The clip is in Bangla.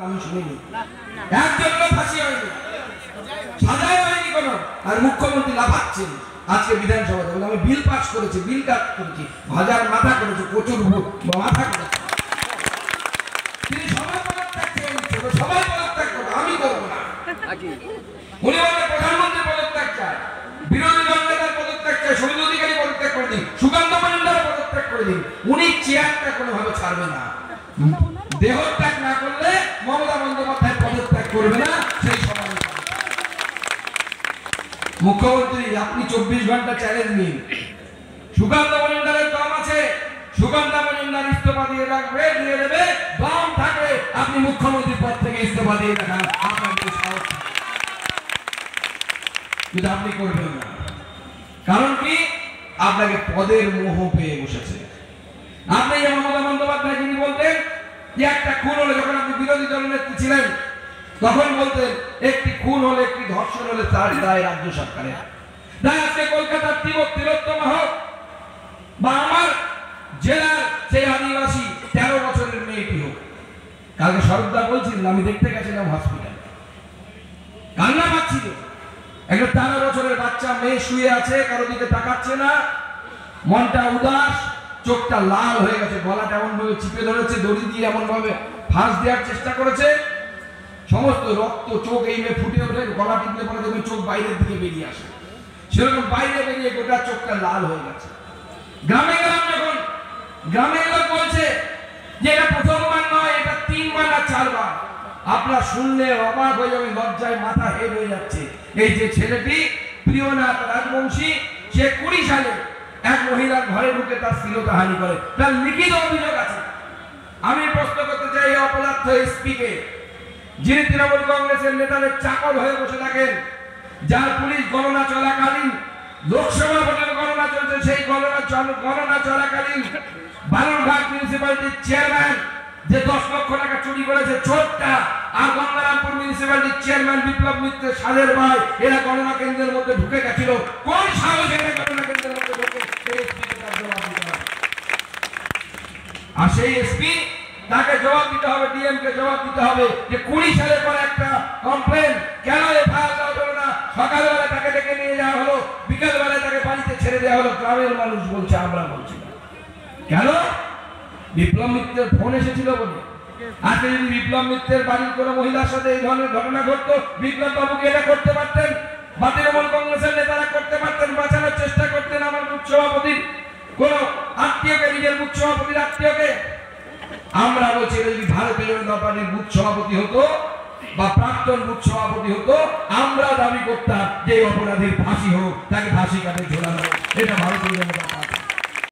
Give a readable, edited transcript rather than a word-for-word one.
আমি শুনিনি একজনও ফাঁসি হয়নি, সাজাই হয়নি কোনো। আর মুখ্যমন্ত্রী লাফাচ্ছেন আজকে বিধানসভাতে, বলে আমি বিল পাস করেছি, বিল কাজ করেছি, হাজার মাথা করেছে, প্রচুর মাথা করেছে। তিনি সবাই পদত্যাগ করে, সবাই পদত্যাগ করবে, আমি করবো না। উনি বলে প্রধানমন্ত্রী পদত্যাগ চায়, বিরোধী দল নেতার পদত্যাগ চায়, শুভেন্দু অধিকারী পদত্যাগ করে দিন, সুকান্ত মজুমদার পদত্যাগ করে দিন। উনি চেয়ারটা কোনোভাবে ছাড়বে না। দেহত্যাগ না করলে মমতা বন্দ্যোপাধ্যায় পদত্যাগ করবে না। সেই সময় মুখ্যমন্ত্রী আপনি 24 ঘন্টা চ্যালেঞ্জ নিন, সুকান্ত মজুমদারের দম আছে, সুকান্ত মজুমদার ইস্তফা দিয়ে রাখবে, দিয়ে দেবে, দম থাকবে আপনি মুখ্যমন্ত্রী পদ থেকে ইস্তফা দিয়ে রাখান, আপনাদের সাহস। কিন্তু আপনি করবেন না, কারণ কি আপনাকে পদের মোহ পেয়ে বসেছে। আপনি যে মমতা বন্দ্যোপাধ্যায় যিনি বলতেন যে একটা খুন হলে, যখন আপনি বিরোধী দলের নেত্রী ছিলেন তখন বলতেন একটি খুন হলে, একটি ধর্ষণ হলে তার দায় রাজ্য সরকারের। তাই আজকে কলকাতার তিলোত্তম হোক বা আমার জেলার সেই আদিবাসী 13 বছরের মেয়েটি হোক, কালকে শরৎদা বলছিলেন, আমি দেখতে গেছিলাম হসপিটালে, কান্না পাচ্ছিল। একটা 13 বছরের বাচ্চা মেয়ে শুয়ে আছে, কারো দিকে তাকাচ্ছে না, মনটা উদাস, চোখটা লাল হয়ে গেছে, গলাটা এমন ভাবে চিপে ধরেছে, দড়ি দিয়ে এমন ভাবে ফাঁস দেওয়ার চেষ্টা করেছে, সমস্ত রক্ত চোখ এই মেয়ে ফুটে ওঠে, গলা টিপলে পরে দেখবে চোখ বাইরের দিকে বেরিয়ে আসে, সেরকম বাইরে বেরিয়ে গোটা চোখটা লাল হয়ে গেছে। গ্রামে গেলাম যখন, গ্রামে লোক বলছে যে এটা প্রথমবার নয়, এটা 3 বার না 4 বার। আপনারা শুনলে অবাক হয়ে যাবেন, লজ্জায় মাথা হেড হয়ে যাচ্ছে। এই যে ছেলেটি প্রিয়নাথ রাজবংশী, সে 20 সালে এক মহিলার ঘরে ঢুকে তার শ্লীলতাহানি করে, তার লিখিত অভিযোগ আছে। আমি প্রশ্ন করতে চাই এই অপরাধ এসপি কে, যিনি তৃণমূল কংগ্রেসের নেতাদের চাকর হয়ে বসে থাকেন, যার পুলিশ গণনা চলাকালীন, লোকসভা ভোটের গণনা চলছে, সেই গণনা চলাকালীন বালুরঘাট মিউনিসিপ্যালিটির চেয়ারম্যান যে 10 লক্ষ টাকা চুরি করেছে ছোটটা, আর গঙ্গারামপুর মিউনিসিপ্যালিটির চেয়ারম্যান বিপ্লব মিত্রের সাদের ভাই, এরা গণনা কেন্দ্রের মধ্যে ঢুকে গেছিল। কোন সাহসে গণনা কেন্দ্রের মধ্যে ঢুকে আর সেই এসপি তাকে জবাব দিতে হবে, ডিএম কে জবাব দিতে হবে যে 20 সালের পরে একটা কমপ্লেন কেন এফআইআর দেওয়া হলো না, সকালবেলা তাকে ডেকে নিয়ে যাওয়া হলো, বিকালবেলা তাকে বাড়িতে ছেড়ে দেওয়া হলো। গ্রামের মানুষ বলছে, আমরা বলছি না। কেন? বিপ্লব মিত্রের ফোন এসেছিল বলে। আজকে যদি বিপ্লব মিত্রের বাড়ির কোনো মহিলার সাথে এই ধরনের ঘটনা ঘটতো, বিপ্লব বাবুকে এটা করতে পারতেন, বা তৃণমূল কংগ্রেসের নেতারা করতে পারতেন, বাঁচানোর চেষ্টা করতেন আমার বুথ সভাপতির কোন আত্মীয়কে, নিজের বুথ সভাপতির আত্মীয়কে। আমরা বলছি যদি ভারতীয় জনতা পার্টির বুথ সভাপতি হতো বা প্রাক্তন বুথ সভাপতি হতো, আমরা দাবি করতাম যে অপরাধীর ফাঁসি হোক, তাকে ফাঁসি কাটে ঝোলানো, এটা ভারতীয় জনতা পার্টি।